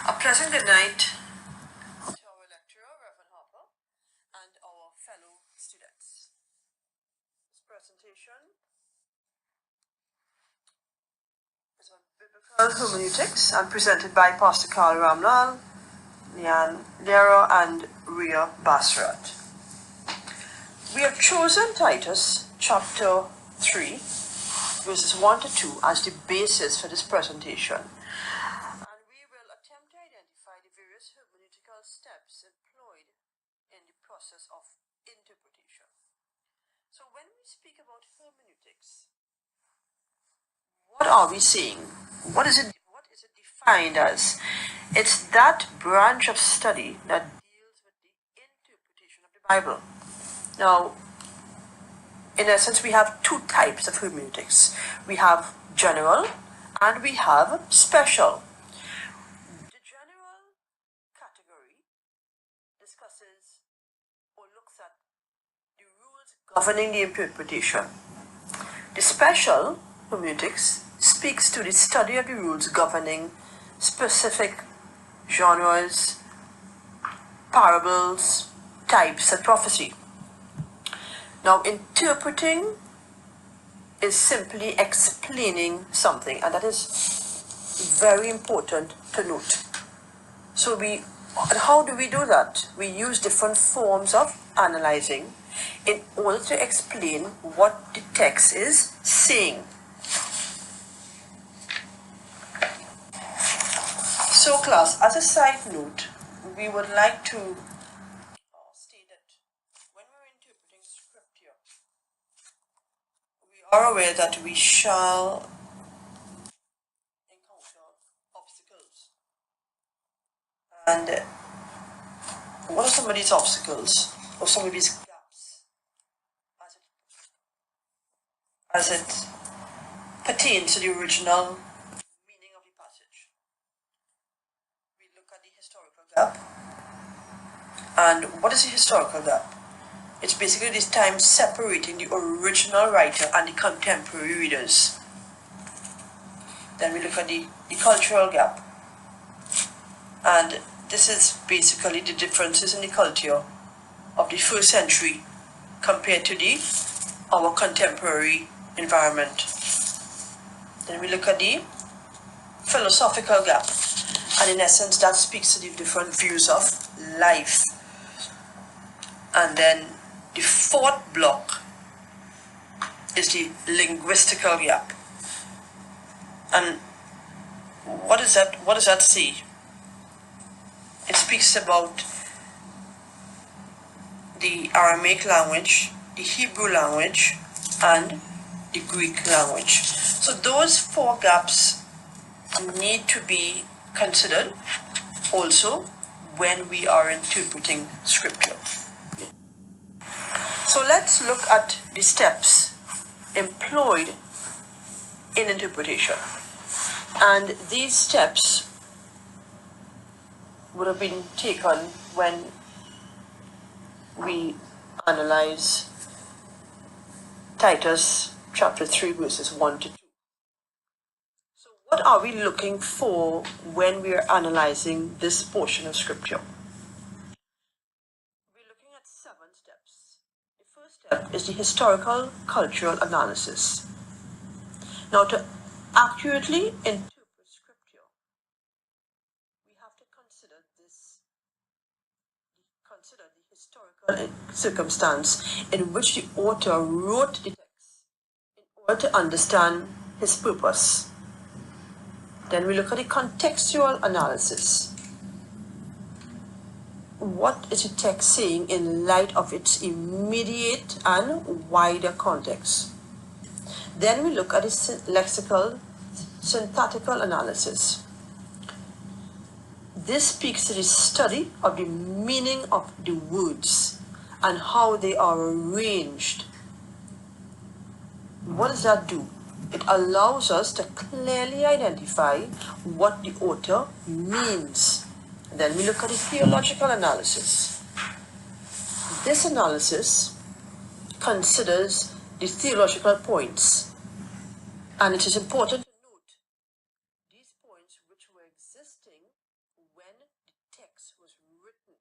A pleasant good night to our lecturer, Reverend Harper, and our fellow students. This presentation is on biblical hermeneutics and presented by Pastor Carl Ramlal, Lian Lera, and Ria Basrat. We have chosen Titus chapter 3, verses 1 to 2 as the basis for this presentation. And we will attempt to identify the various hermeneutical steps employed in the process of interpretation. So when we speak about hermeneutics, what are we saying? What is it defined as? It's that branch of study that deals with the interpretation of the Bible. Now, in essence, we have two types of hermeneutics. We have general and we have special. The general category discusses or looks at the rules governing the interpretation. The special hermeneutics speaks to the study of the rules governing specific genres, parables, types of prophecy. Now, interpreting is simply explaining something, and that is very important to note. So how do we do that? We use different forms of analyzing in order to explain what the text is saying. So class, as a side note, we would like to state that when we're interpreting scripture, we are aware that we shall encounter obstacles. And what are some of these obstacles, or some of these gaps, as it pertains to the original meaning of the passage? We look at the historical gap. And what is the historical gap? It's basically this time separating the original writer and the contemporary readers. Then we look at the cultural gap. And this is basically the differences in the culture of the first century compared to our contemporary environment. Then we look at the philosophical gap. And in essence, that speaks to the different views of life. And then the fourth block is the linguistical gap. And what does that say? It speaks about the Aramaic language, the Hebrew language, and the Greek language. So those four gaps need to be considered also when we are interpreting scripture. So let's look at the steps employed in interpretation. And these steps would have been taken when we analyze Titus chapter 3 verses 1 to 2. So what are we looking for when we are analyzing this portion of scripture? We're looking at 7 steps. The first step is the historical cultural analysis. Now, to accurately interpret scripture, we have to consider the historical circumstance in which the author wrote the text in order to understand his purpose. Then we look at the contextual analysis. What is the text saying in light of its immediate and wider context? Then we look at the lexical, syntactical analysis. This speaks to the study of the meaning of the words and how they are arranged. What does that do? It allows us to clearly identify what the author means. Then we look at the theological analysis. This analysis considers the theological points, and it is important to note these points which were existing when the text was written.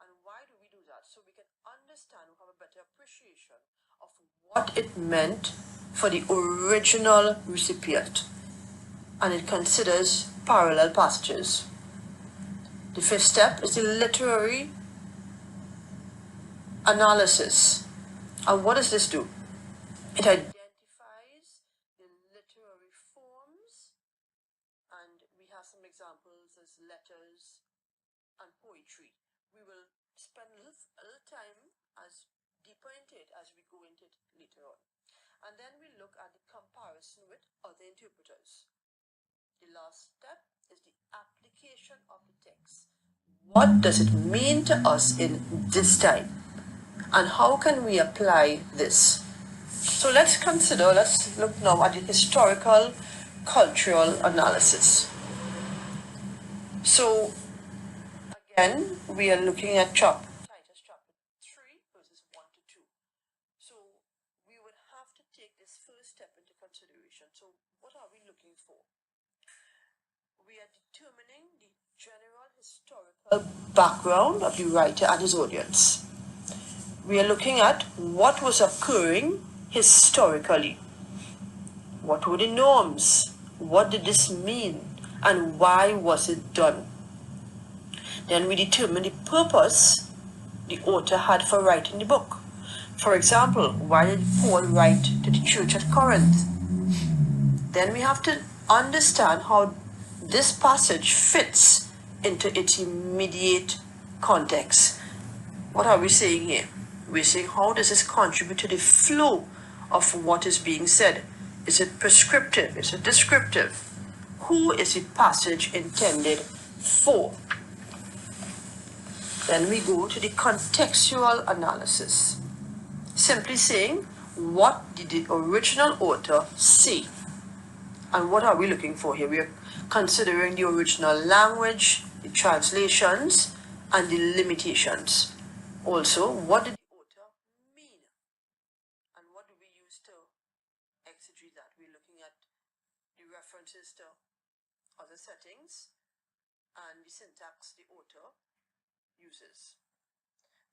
And why do we do that? So we can understand, we have a better appreciation of what it meant for the original recipient. And it considers parallel passages. The fifth step is the literary analysis. And what does this do? It identifies the literary forms, and we have some examples as letters and poetry. We will spend a little time as deeper into it as we go into it later on. And then we look at the comparison with other interpreters. The last step is the application of the text. What does it mean to us in this time? And how can we apply this? So let's look now at the historical cultural analysis. So again, we are looking at Titus chapter 3, verses 1 to 2. So we would have to take this first step into consideration. So what are we looking for? We are determining the general historical background of the writer and his audience. We are looking at what was occurring historically. What were the norms? What did this mean? And why was it done? Then we determine the purpose the author had for writing the book. For example, why did Paul write to the church at Corinth? Then we have to understand how this passage fits into its immediate context. What are we saying here? We're saying, how does this contribute to the flow of what is being said? Is it prescriptive? Is it descriptive? Who is the passage intended for? Then we go to the contextual analysis. Simply saying, what did the original author say? And what are we looking for here? We are considering the original language, the translations, and the limitations. Also, what did the author mean? And what do we use to exegete that? We're looking at the references to other settings and the syntax the author uses.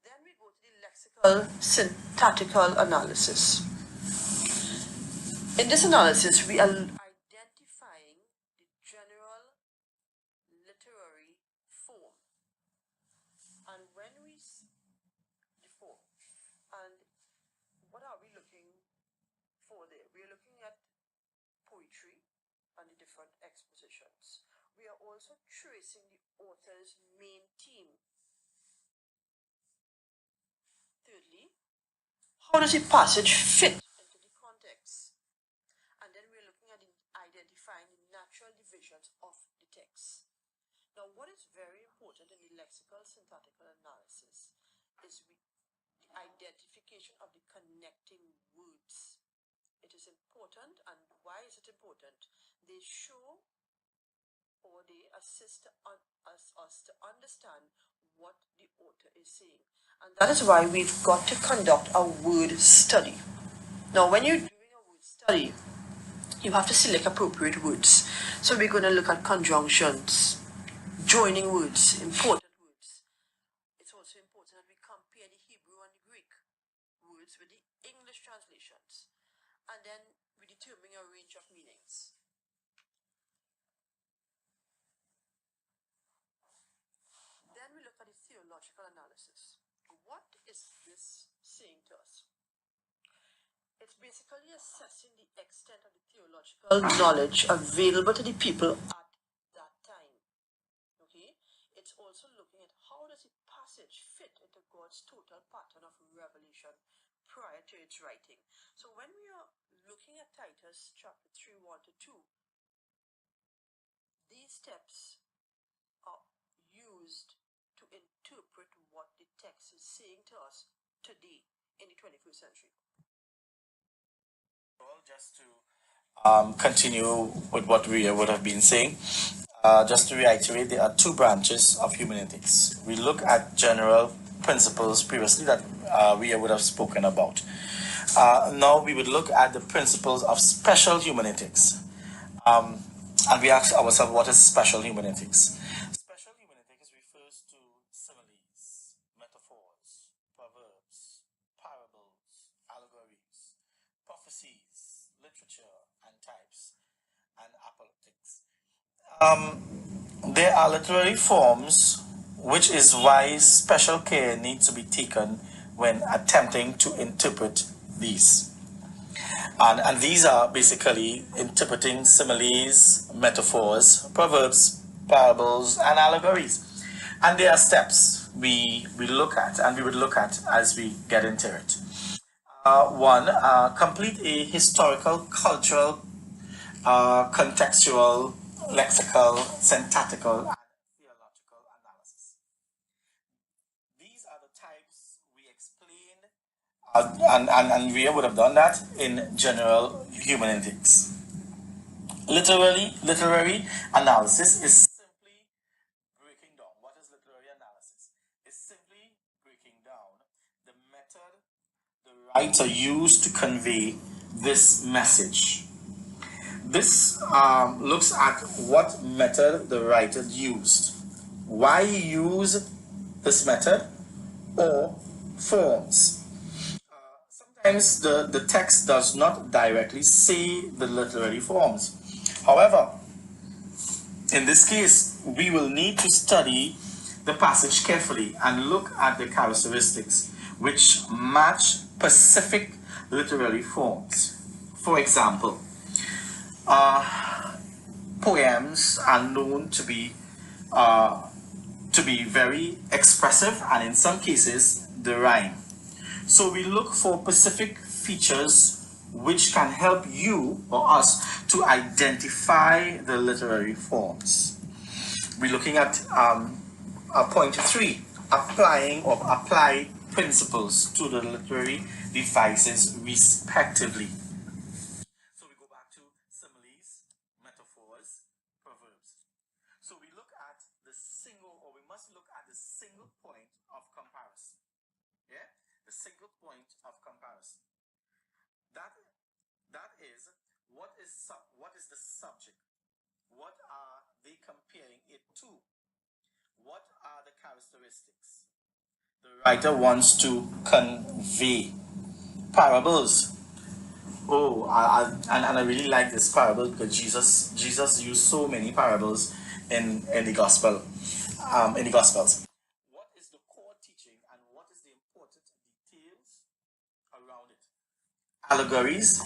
Then we go to the lexical syntactical analysis. In this analysis, we are identifying the general literary form. And when we the form, and what are we looking for there? We are looking at poetry and the different expositions. We are also tracing the author's main theme. Thirdly, how does a passage fit into the context? And then we're looking at identifying the natural divisions of the text. Now, what is very important in the lexical syntactical analysis is the identification of the connecting words. It is important, and why is it important? They show or they assist us to understand what the author is saying. And that is why we've got to conduct a word study. Now, when you're doing a word study, you have to select appropriate words. So we're going to look at conjunctions, joining words, important words. It's also important that we compare the Hebrew and the Greek words with the English translations. And then we determine a range of meanings. Then we look at the theological analysis. What is this saying to us? It's basically assessing the extent of the theological knowledge available to the people at that time. Okay? It's also looking at how does the passage fit into God's total pattern of revelation prior to its writing. So when we are looking at Titus chapter 3, 1 to 2, these steps are used to interpret what the text is saying to us today in the 21st century. Well, just to continue with what we would have been saying, just to reiterate, there are two branches of hermeneutics. We look at general principles previously that we would have spoken about. Now we would look at the principles of special hermeneutics. And we ask ourselves, what is special hermeneutics? Special hermeneutics refers to similes, metaphors, proverbs, parables, allegories, prophecies, literature, and types, and apologetics. There are literary forms, which is why special care needs to be taken when attempting to interpret these. And these are basically interpreting similes, metaphors, proverbs, parables, and allegories. And there are steps we look at and we would look at as we get into it. One, complete a historical, cultural, contextual, lexical, syntactical, and theological analysis. These are the types we explain, and we would have done that in general hermeneutics. Literary analysis is simply breaking down. What is literary analysis? It's simply breaking down the method the writer used to convey this message. This looks at what method the writer used, why he used this method, or forms. Sometimes the text does not directly say the literary forms. However, in this case, we will need to study the passage carefully and look at the characteristics which match specific literary forms. For example, poems are known to be very expressive, and in some cases they rhyme. So we look for specific features which can help you or us to identify the literary forms. We're looking at point 3, apply principles to the literary devices respectively. So we go back to similes, metaphors, proverbs. So we look at we must look at the single point of comparison. Yeah? The single point of comparison. That is, what is the subject? What are they comparing it to? What are the characteristics the writer wants to convey? Parables. Oh, and I really like this parable because Jesus used so many parables in the gospel, in the gospels. What is the core teaching and what is the important details around it? Allegories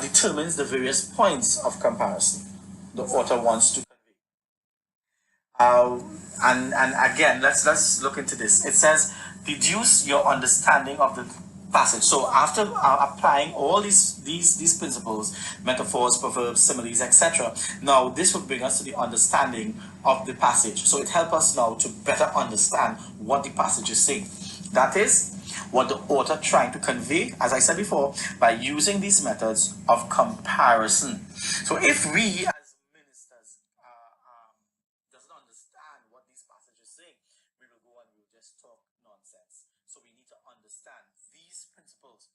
determines the various points of comparison the author wants to convey. And again, let's look into this. It says, deduce your understanding of the passage. So after applying all these principles, metaphors, proverbs, similes, etc., now this would bring us to the understanding of the passage. So it helps us now to better understand what the passage is saying. That is what the author trying to convey, as I said before, by using these methods of comparison. So if we as ministers doesn't understand what these passages say, we will go and we'll just talk nonsense. So we need to understand these principles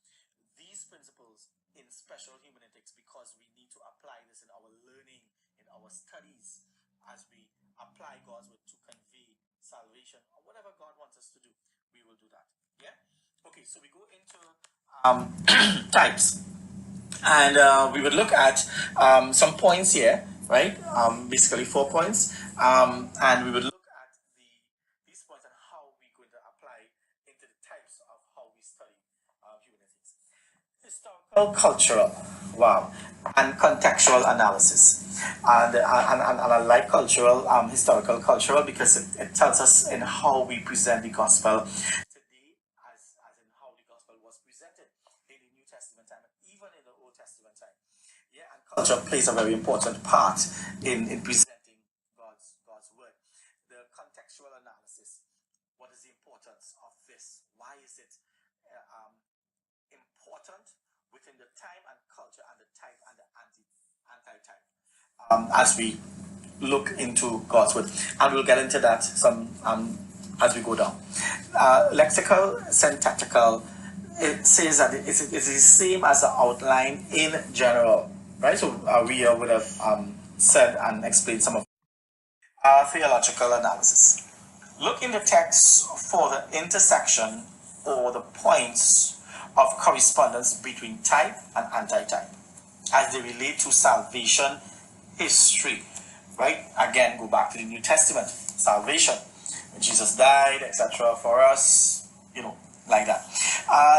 in special hermeneutics, because we need to apply this in our learning, in our studies, as we apply God's word to convey salvation or whatever God wants us to do. We will do that. Yeah. Okay. So we go into types, and we would look at some points here, right? Basically 4 points, and we would look at these points and how we're going to apply into the types of how we study hermeneutics. Historical, cultural, wow, and contextual analysis. And I like cultural, historical, cultural, because it tells us in how we present the gospel today, as in how the gospel was presented in the New Testament time, and even in the Old Testament time. Yeah, and culture plays a very important part in presenting God's word. The contextual analysis. What is the importance of this? Why is it important within the time and culture and the type and the anti-type, as we look into God's word, and we'll get into that some as we go down. Lexical, syntactical, it says that it's the same as the outline in general, right? So we would have said and explained some of theological analysis. Look in the text for the intersection or the points of correspondence between type and anti-type as they relate to salvation history. Right? Again, go back to the New Testament. Salvation. When Jesus died, etc. for us, like that.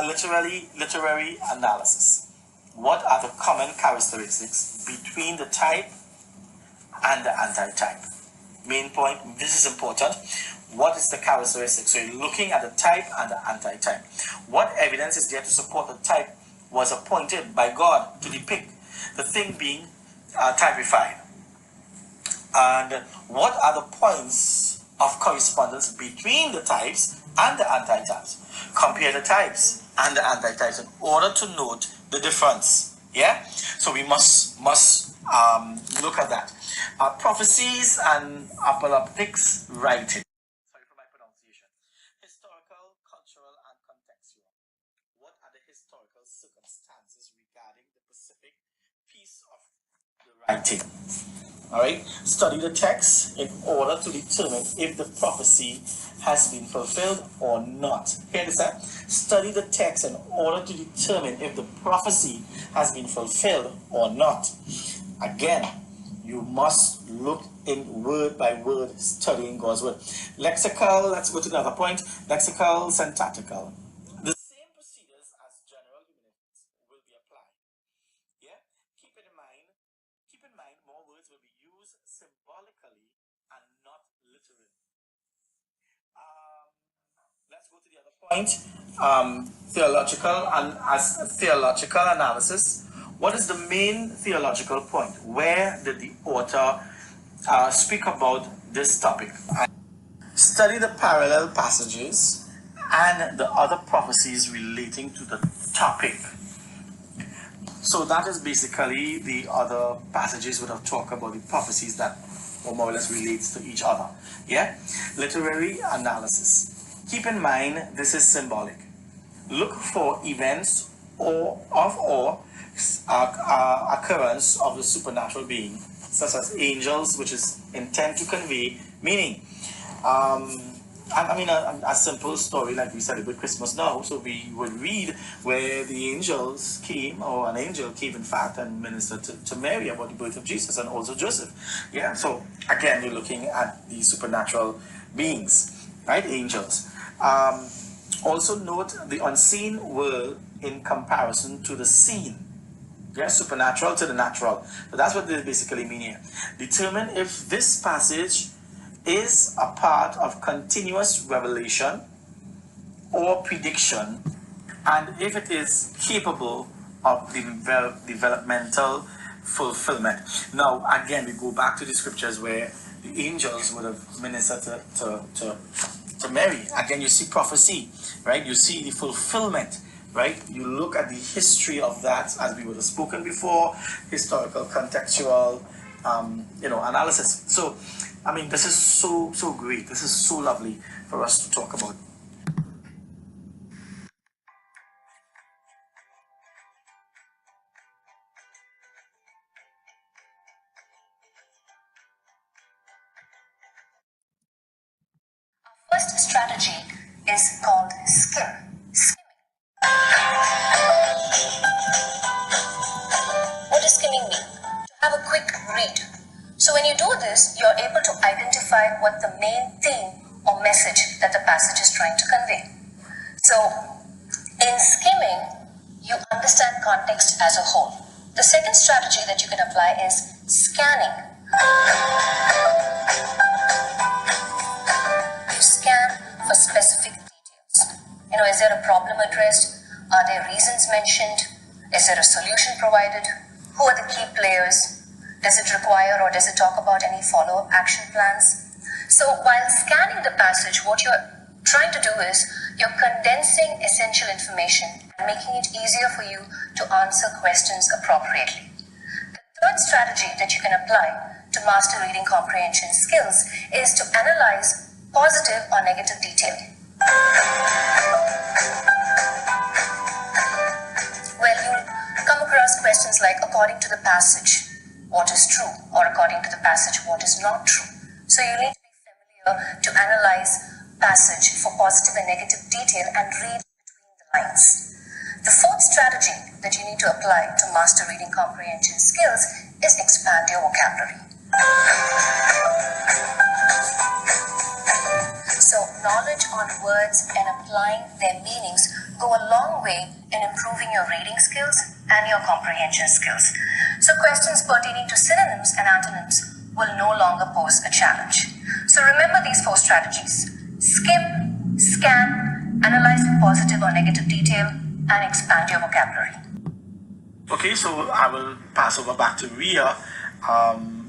Literary analysis. What are the common characteristics between the type and the anti-type? Main point, this is important. What is the characteristic? So you're looking at the type and the anti-type. What evidence is there to support the type was appointed by God to depict the thing being typified? And what are the points of correspondence between the types and the anti-types? Compare the types and the anti-types in order to note the difference. Yeah? So we must look at that. Prophecies and apocalyptic writing. Sorry for my pronunciation. Historical, cultural, and contextual. What are the historical circumstances regarding the specific piece of the writing? Alright, study the text in order to determine if the prophecy has been fulfilled or not. Hear this out? Study the text in order to determine if the prophecy has been fulfilled or not. Again, you must look in word by word, studying God's word. Lexical, let's go to another point. Lexical, syntactical. The same procedures as general hermeneutics will be applied. Yeah? Keep in mind, more words will be used symbolically and not literally. Let's go to the other point. Theological analysis. What is the main theological point? Where did the author speak about this topic? Study the parallel passages and the other prophecies relating to the topic. So that is basically the other passages would have talked about the prophecies that more or less relates to each other. Yeah? Literary analysis. Keep in mind, this is symbolic. Look for events or occurrence of the supernatural being, such as angels, which is intent to convey meaning. A simple story like we celebrate Christmas now, so we would read where the angels came, or an angel came in fact, and ministered to Mary about the birth of Jesus, and also Joseph. Yeah, so again, you're looking at the supernatural beings, right? Angels. Also note the unseen world in comparison to the seen. Yeah, supernatural to the natural. So that's what they basically mean here. Determine if this passage is a part of continuous revelation or prediction, and if it is capable of developmental fulfillment. Now, again, we go back to the scriptures where the angels would have ministered to Mary. Again, you see prophecy, right? You see the fulfillment, right? You look at the history of that, as we would have spoken before, historical, contextual, analysis. So, this is so great. This is so lovely for us to talk about. First strategy is called skimming. What does skimming mean? To have a quick read. So when you do this, you're able to identify what the main theme or message that the passage is trying to convey. So in skimming, you understand context as a whole. The second strategy that you can apply is scanning. You scan for specific details. Is there a problem addressed? Are there reasons mentioned? Is there a solution provided? Who are the key players? Does it require or does it talk about any follow-up action plans? So while scanning the passage, what you're trying to do is you're condensing essential information and making it easier for you to answer questions appropriately. The third strategy that you can apply to master reading comprehension skills is to analyze positive or negative detailing. Well, you'll come across questions like, according to the passage, what is true, or according to the passage, what is not true. So you need to be familiar to analyze passage for positive and negative detail and read between the lines. The fourth strategy that you need to apply to master reading comprehension skills is expand your vocabulary. So knowledge on words and applying their meanings go a long way in improving your reading skills and your comprehension skills. So questions pertaining to synonyms and antonyms will no longer pose a challenge. So remember these four strategies: skim, scan, analyze in positive or negative detail, and expand your vocabulary. Okay, so I will pass over back to Ria,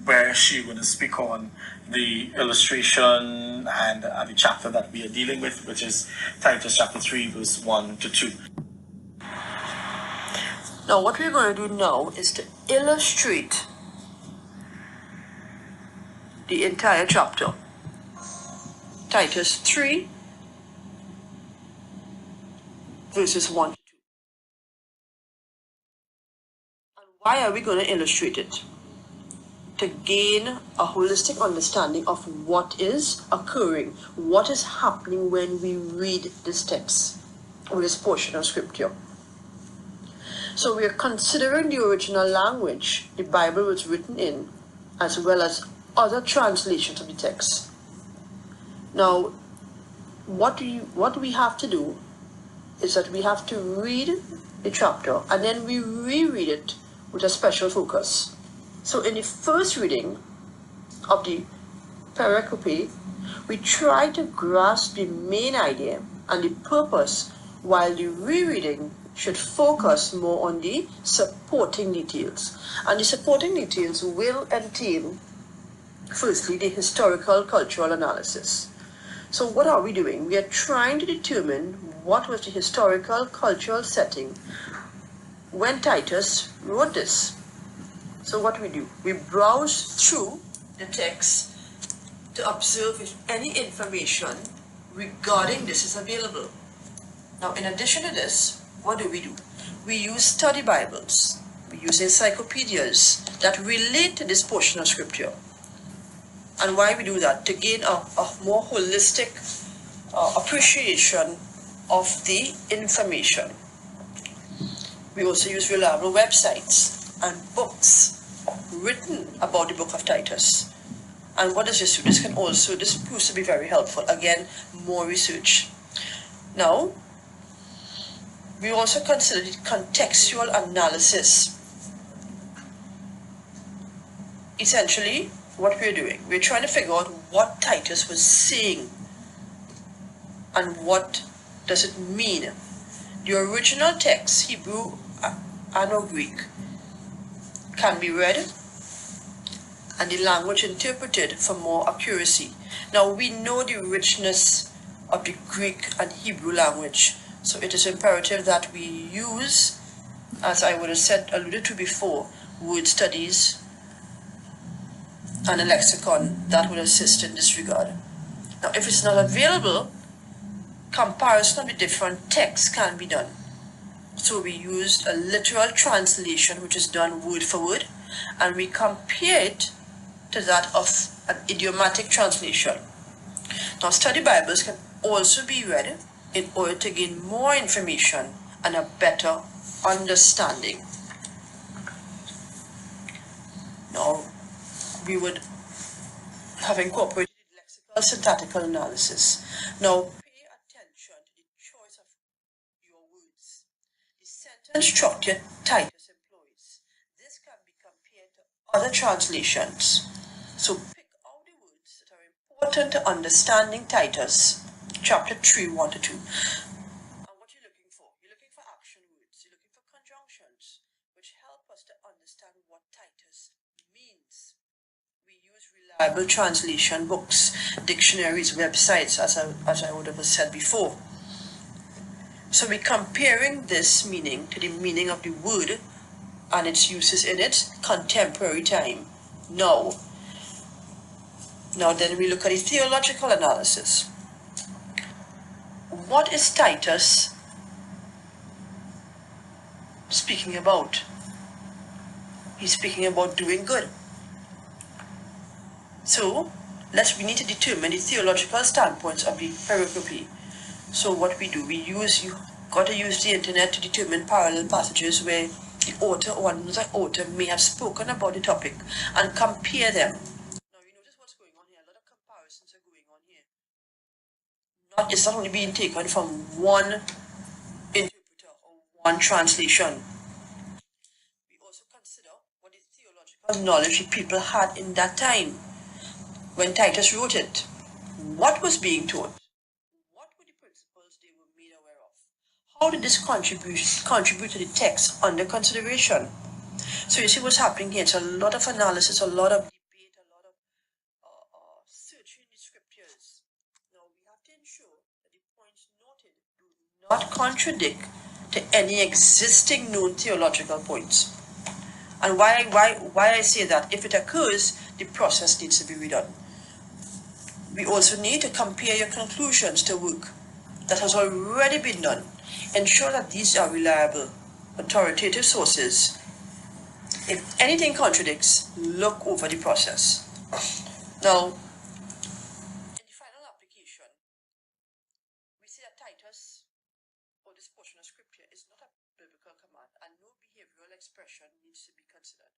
where she's going to speak on the illustration and the chapter that we are dealing with, which is Titus chapter 3, verse 1 to 2. Now, what we're going to do now is to illustrate the entire chapter. Titus 3, verses 1 to 2. And why are we going to illustrate it? To gain a holistic understanding of what is occurring, what is happening when we read this text or this portion of scripture. So we are considering the original language the Bible was written in, as well as other translations of the text. Now, what we have to do is that we have to read the chapter and then we reread it with a special focus. So in the first reading of the pericope, we try to grasp the main idea and the purpose, while the rereading should focus more on the supporting details. And the supporting details will entail, firstly, the historical cultural analysis. So what are we doing? We are trying to determine what was the historical cultural setting when Titus wrote this. So what do? We browse through the text to observe if any information regarding this is available. Now, in addition to this, what do? We use study Bibles. We use encyclopedias that relate to this portion of scripture. And why we do that? To gain a more holistic appreciation of the information. We also use reliable websites and books written about the book of Titus. And what does this do? This proves to be very helpful. Again, more research. Now, we also consider the contextual analysis. Essentially, what we're doing, we're trying to figure out what Titus was saying and what does it mean. The original text, Hebrew and or Greek, can be read and the language interpreted for more accuracy. Now, we know the richness of the Greek and Hebrew language, so it is imperative that we use, as I would have alluded to before, word studies and a lexicon that would assist in this regard. Now, if it's not available, comparison of the different texts can be done. So we used a literal translation, which is done word for word, and we compare it to that of an idiomatic translation. Now, study Bibles can also be read in order to gain more information and a better understanding. Now, we would have incorporated lexical syntactical analysis. Now, pay attention to the choice of your words. The sentence structure Titus employs. This can be compared to other translations. So pick out the words that are important to understanding Titus, chapter 3, 1 to 2. And what you're looking for? You're looking for action words. You're looking for conjunctions, which help us to understand what Titus means. We use reliable translation books, dictionaries, websites, as I would have said before. So we're comparing this meaning to the meaning of the word and its uses in its contemporary time. Now then we look at the theological analysis. What is Titus speaking about? He's speaking about doing good. So we need to determine the theological standpoints of the pericope. So what we do, you got to use the internet to determine parallel passages where the author or another author may have spoken about the topic and compare them. Now you notice what's going on here. A lot of comparisons are going on here. It's not only being taken from one interpreter or one translation. We also consider what the theological knowledge the people had in that time when Titus wrote it. What was being taught? What were the principles they were made aware of? How did this contribute to the text under consideration? So you see what's happening here. It's a lot of analysis, a lot of debate, a lot of searching the scriptures. Now we have to ensure that the points noted do not contradict to any existing known theological points. And why I say that, if it occurs, the process needs to be redone. We also need to compare your conclusions to work that has already been done. Ensure that these are reliable, authoritative sources. If anything contradicts, look over the process. Now, in the final application, we see that Titus, or this portion of scripture, is not a biblical command, and no behavioral expression needs to be considered.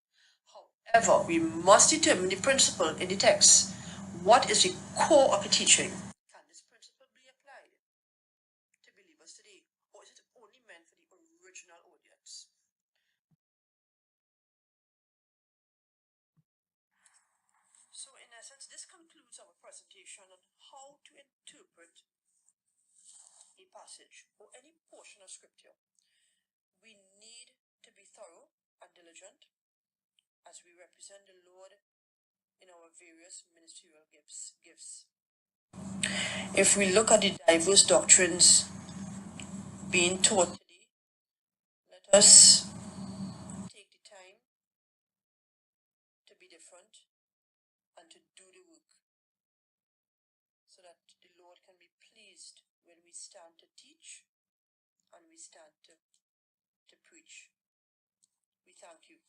However, we must determine the principle in the text. What is the core of the teaching? Can this principle be applied to believers today, or is it only meant for the original audience? So, in essence, this concludes our presentation on how to interpret a passage or any portion of scripture. We need to be thorough and diligent as we represent the Lord in our various ministerial gifts. If we look at the diverse doctrines being taught today, let us take the time to be different and to do the work so that the Lord can be pleased when we stand to teach and we stand to preach. We thank you.